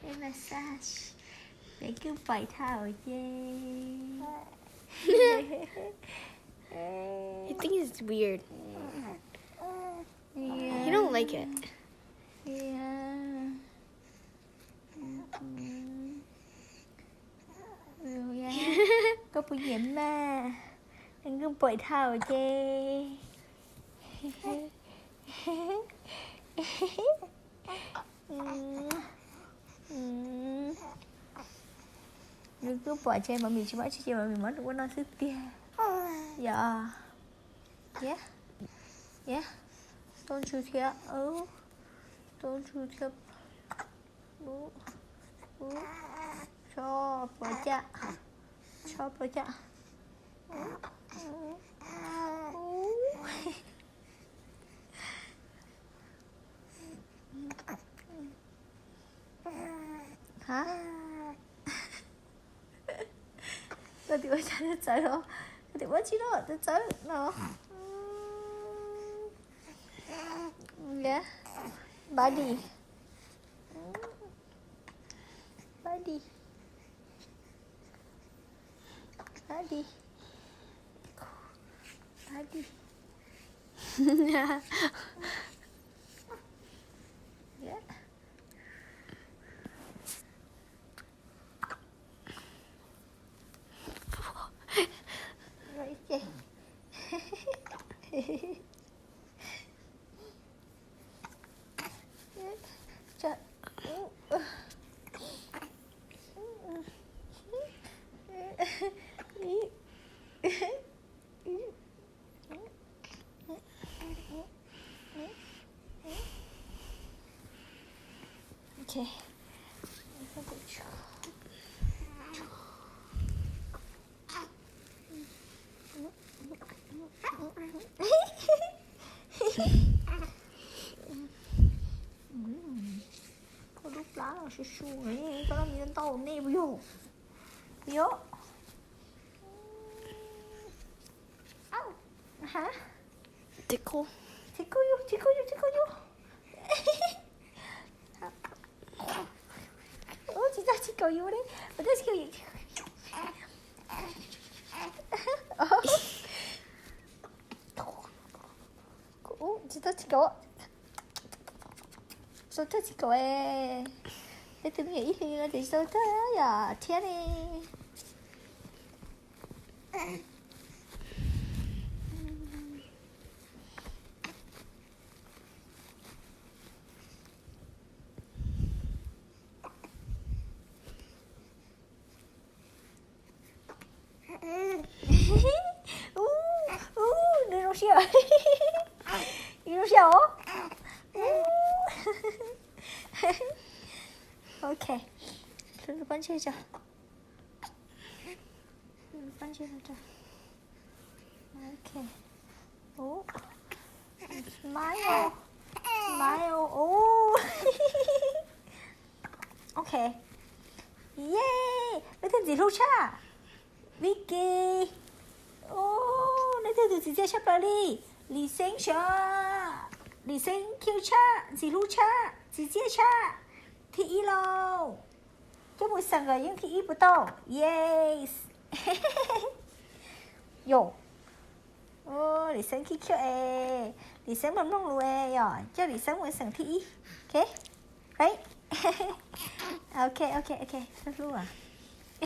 Em massage. Để cứ vẫy thảo chứ. I think it's weird. Yeah. You don't like it. Yeah. Có bụi nhiễm mà. Anh cứ vẫy thảo chứ. Đừng cứ bỏ chơi mà mình chỉ bỏ chơi mà mình mất được có nói sức tia. Dạ. Yeah. Yeah. Don't you care? Oh. Don't you care? Cho bỏ chạ. Cho bỏ chạ. Hả? 어디 왜 잘했어요? 어디 뭐 지러? 됐어요? 너. Yeah. Body. Body. Body. Body. Yeah. Rồi chị. Trời. Okay. Có lúc lá là su su ấy, có làm gì tao nè vô. Vô. Au. Hả? Tickle. Tickle you. Ủa chị ta tickle you đấy. Mà ta tickle you. chị ta tickle. Sao ta tickle 에. Để tôi nghĩ thì sao ta à thiên đi. 이러셔? 오케이. 그럼 반지해줘. 반지해줘. 오케이. 오. 스마일. 오. 오케이. 예. 왜 텐지 로차. Vicky. Ô, nãy giờ thì chị chia sắp vào đi. Lý sinh cha. Lý sinh kêu cha. Dì lưu cha. Dì chia cha. Thị y lâu. Cái mùi sẵn gửi những thị y bù tô. Yes. Yo. Ô, lý sinh kêu ê. Lý sinh bấm nông lùi ê. Cho lý sinh mùi sẵn thị y. Okay? Right? Okay. Rất lưu à.